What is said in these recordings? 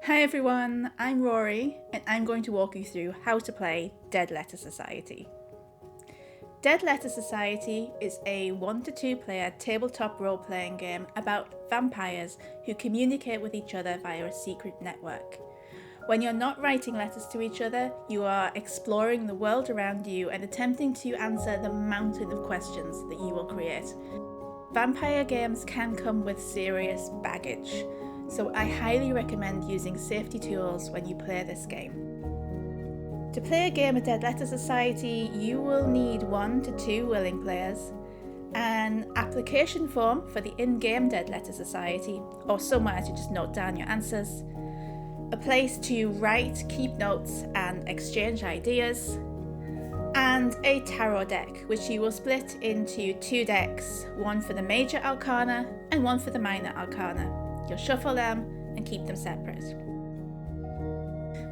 Hi everyone, I'm Rory and I'm going to walk you through how to play Dead Letter Society. Dead Letter Society is a 1 to 2 player tabletop role-playing game about vampires who communicate with each other via a secret network. When you're not writing letters to each other, you are exploring the world around you and attempting to answer the mountain of questions that you will create. Vampire games can come with serious baggage, so I highly recommend using safety tools when you play this game. To play a game of Dead Letter Society, you will need 1 to 2 willing players, an application form for the in-game Dead Letter Society, or somewhere to just note down your answers, a place to write, keep notes and exchange ideas, and a tarot deck, which you will split into 2 decks, one for the major arcana and one for the minor arcana. You'll shuffle them and keep them separate.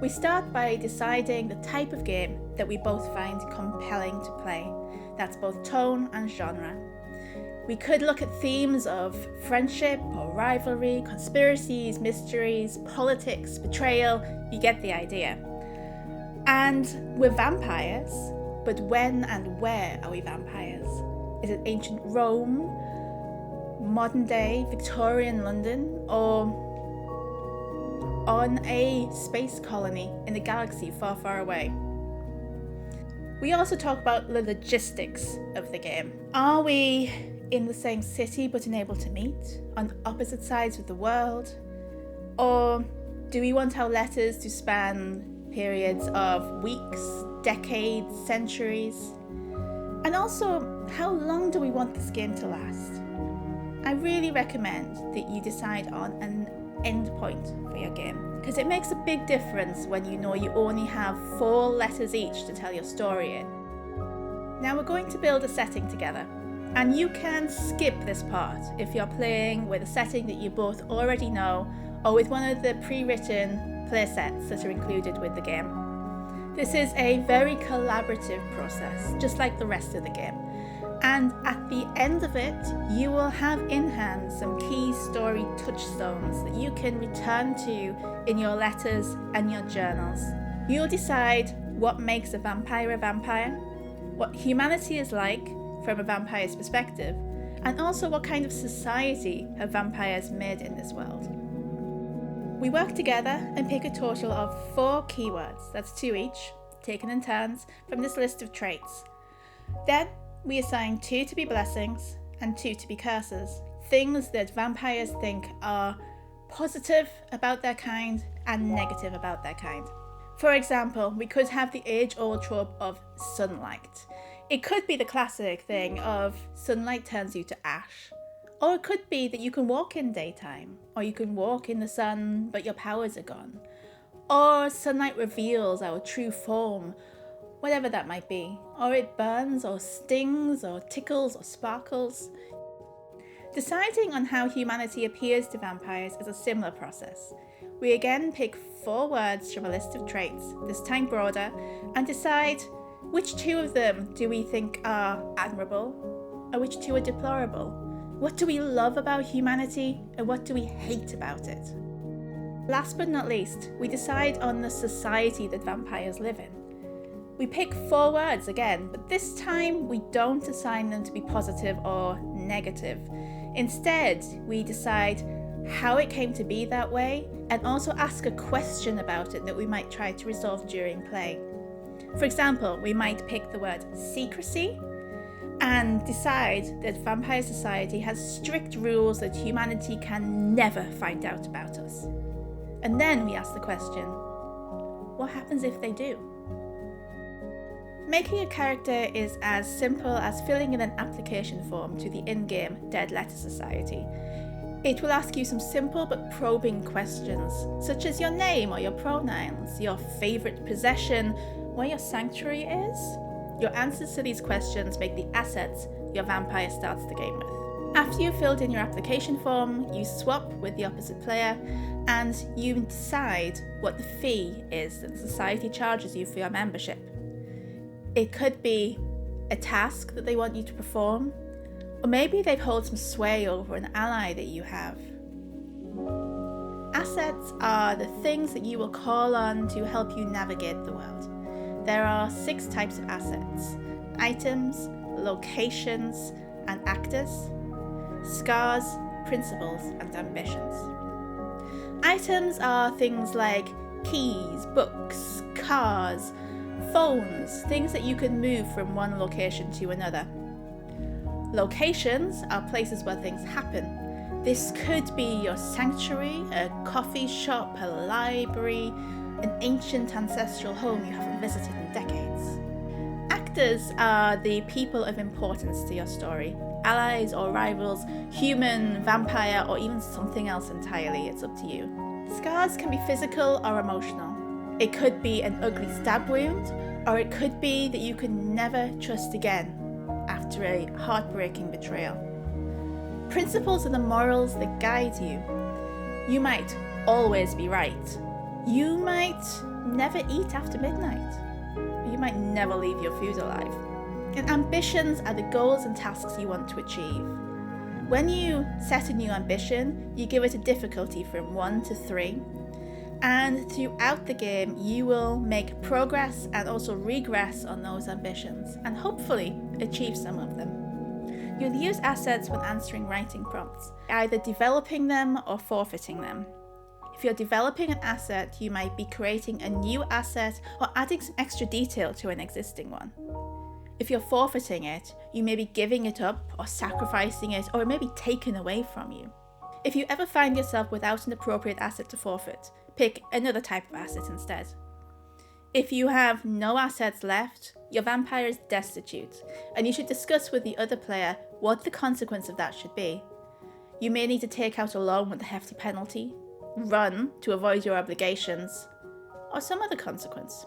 We start by deciding the type of game that we both find compelling to play. That's both tone and genre. We could look at themes of friendship or rivalry, conspiracies, mysteries, politics, betrayal. You get the idea. And we're vampires, but when and where are we vampires? Is it ancient Rome, modern day Victorian London, or on a space colony in a galaxy far, far away? We also talk about the logistics of the game. Are we in the same city but unable to meet, on opposite sides of the world? Or do we want our letters to span periods of weeks, decades, centuries? And also, how long do we want this game to last? I really recommend that you decide on an end point for your game, because it makes a big difference when you know you only have 4 letters each to tell your story in. Now we're going to build a setting together, and you can skip this part if you're playing with a setting that you both already know or with one of the pre-written play sets that are included with the game. This is a very collaborative process, just like the rest of the game. And at the end of it, you will have in hand some key story touchstones that you can return to in your letters and your journals. You'll decide what makes a vampire, what humanity is like from a vampire's perspective, and also what kind of society have vampires made in this world. We work together and pick a total of 4 keywords, that's 2 each, taken in turns, from this list of traits. Then we assign 2 to be blessings and 2 to be curses, things that vampires think are positive about their kind and negative about their kind. For example, we could have the age-old trope of sunlight. It could be the classic thing of sunlight turns you to ash. Or it could be that you can walk in daytime, or you can walk in the sun but your powers are gone. Or sunlight reveals our true form, whatever that might be. Or it burns or stings or tickles or sparkles. Deciding on how humanity appears to vampires is a similar process. We again pick 4 words from a list of traits, this time broader, and decide which 2 of them do we think are admirable, or which 2 are deplorable. What do we love about humanity, and what do we hate about it? Last but not least, we decide on the society that vampires live in. We pick 4 words again, but this time we don't assign them to be positive or negative. Instead, we decide how it came to be that way, and also ask a question about it that we might try to resolve during play. For example, we might pick the word secrecy and decide that vampire society has strict rules that humanity can never find out about us. And then we ask the question, what happens if they do? Making a character is as simple as filling in an application form to the in-game Dead Letter Society. It will ask you some simple but probing questions, such as your name or your pronouns, your favourite possession, where your sanctuary is. Your answers to these questions make the assets your vampire starts the game with. After you've filled in your application form, you swap with the opposite player and you decide what the fee is that the society charges you for your membership. It could be a task that they want you to perform, or maybe they've held some sway over an ally that you have. Assets are the things that you will call on to help you navigate the world. There are 6 types of assets: items, locations, and actors, scars, principles, and ambitions. Items are things like keys, books, cars, phones, things that you can move from one location to another. Locations are places where things happen. This could be your sanctuary, a coffee shop, a library, an ancient ancestral home you haven't visited in decades. Actors are the people of importance to your story. Allies or rivals, human, vampire, or even something else entirely, it's up to you. Scars can be physical or emotional. It could be an ugly stab wound, or it could be that you can never trust again after a heartbreaking betrayal. Principles are the morals that guide you. You might always be right. You might never eat after midnight. You might never leave your food alive. And ambitions are the goals and tasks you want to achieve. When you set a new ambition, you give it a difficulty from 1 to 3. And throughout the game, you will make progress and also regress on those ambitions, and hopefully achieve some of them. You'll use assets when answering writing prompts, either developing them or forfeiting them. If you're developing an asset, you might be creating a new asset or adding some extra detail to an existing one. If you're forfeiting it, you may be giving it up or sacrificing it, or it may be taken away from you. If you ever find yourself without an appropriate asset to forfeit, pick another type of asset instead. If you have no assets left, your vampire is destitute, and you should discuss with the other player what the consequence of that should be. You may need to take out a loan with a hefty penalty, run to avoid your obligations, or some other consequence.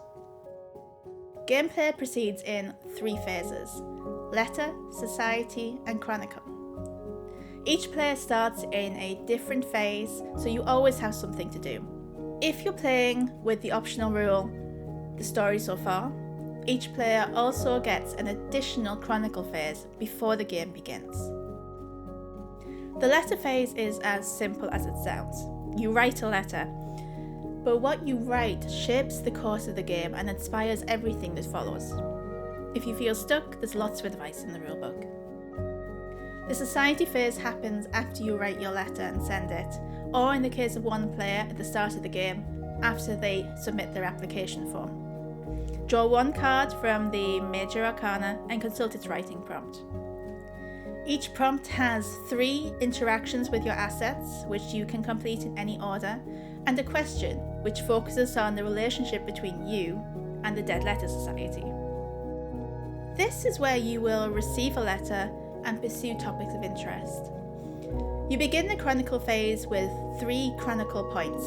Gameplay proceeds in 3 phases: letter, society, and chronicle. Each player starts in a different phase, so you always have something to do. If you're playing with the optional rule, the story so far, each player also gets an additional chronicle phase before the game begins. The letter phase is as simple as it sounds. You write a letter, but what you write shapes the course of the game and inspires everything that follows. If you feel stuck, there's lots of advice in the rulebook. The society phase happens after you write your letter and send it, or in the case of one player at the start of the game, after they submit their application form. Draw 1 card from the Major Arcana and consult its writing prompt. Each prompt has 3 interactions with your assets, which you can complete in any order, and a question, which focuses on the relationship between you and the Dead Letter Society. This is where you will receive a letter and pursue topics of interest. You begin the Chronicle phase with 3 Chronicle points,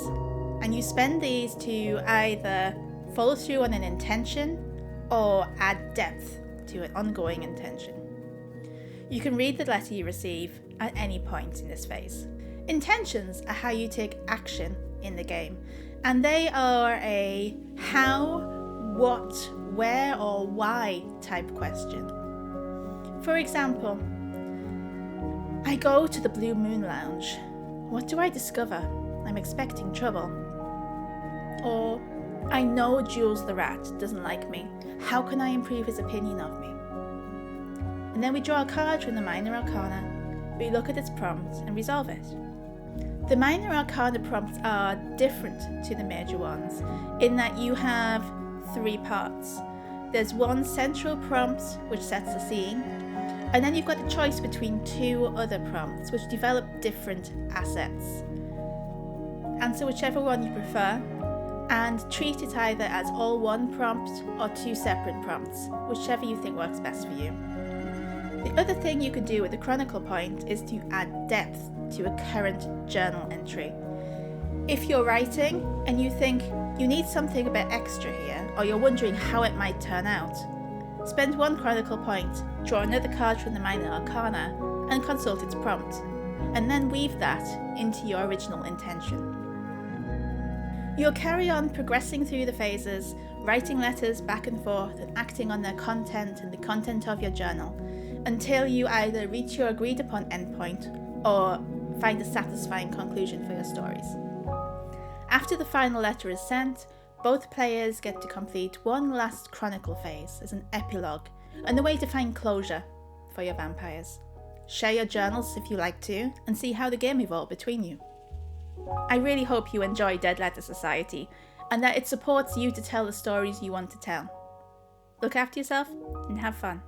and you spend these to either follow through on an intention or add depth to an ongoing intention. You can read the letter you receive at any point in this phase. Intentions are how you take action in the game, and they are a how, what, where, or why type question. For example, I go to the Blue Moon Lounge. What do I discover? I'm expecting trouble. Or, I know Jules the Rat doesn't like me. How can I improve his opinion of me? And then we draw a card from the Minor Arcana, we look at its prompt and resolve it. The Minor Arcana prompts are different to the major ones in that you have 3 parts. There's one central prompt which sets the scene, and then you've got a choice between 2 other prompts which develop different assets. Answer whichever one you prefer and treat it either as all one prompt or 2 separate prompts, whichever you think works best for you. The other thing you can do with the Chronicle point is to add depth to a current journal entry. If you're writing and you think you need something a bit extra here, or you're wondering how it might turn out, spend 1 Chronicle point, draw another card from the Minor Arcana, and consult its prompt, and then weave that into your original intention. You'll carry on progressing through the phases, writing letters back and forth and acting on their content and the content of your journal, until you either reach your agreed upon endpoint or find a satisfying conclusion for your stories. After the final letter is sent, both players get to complete one last Chronicle Phase as an epilogue and a way to find closure for your vampires. Share your journals if you like to, and see how the game evolved between you. I really hope you enjoy Dead Letter Society, and that it supports you to tell the stories you want to tell. Look after yourself and have fun.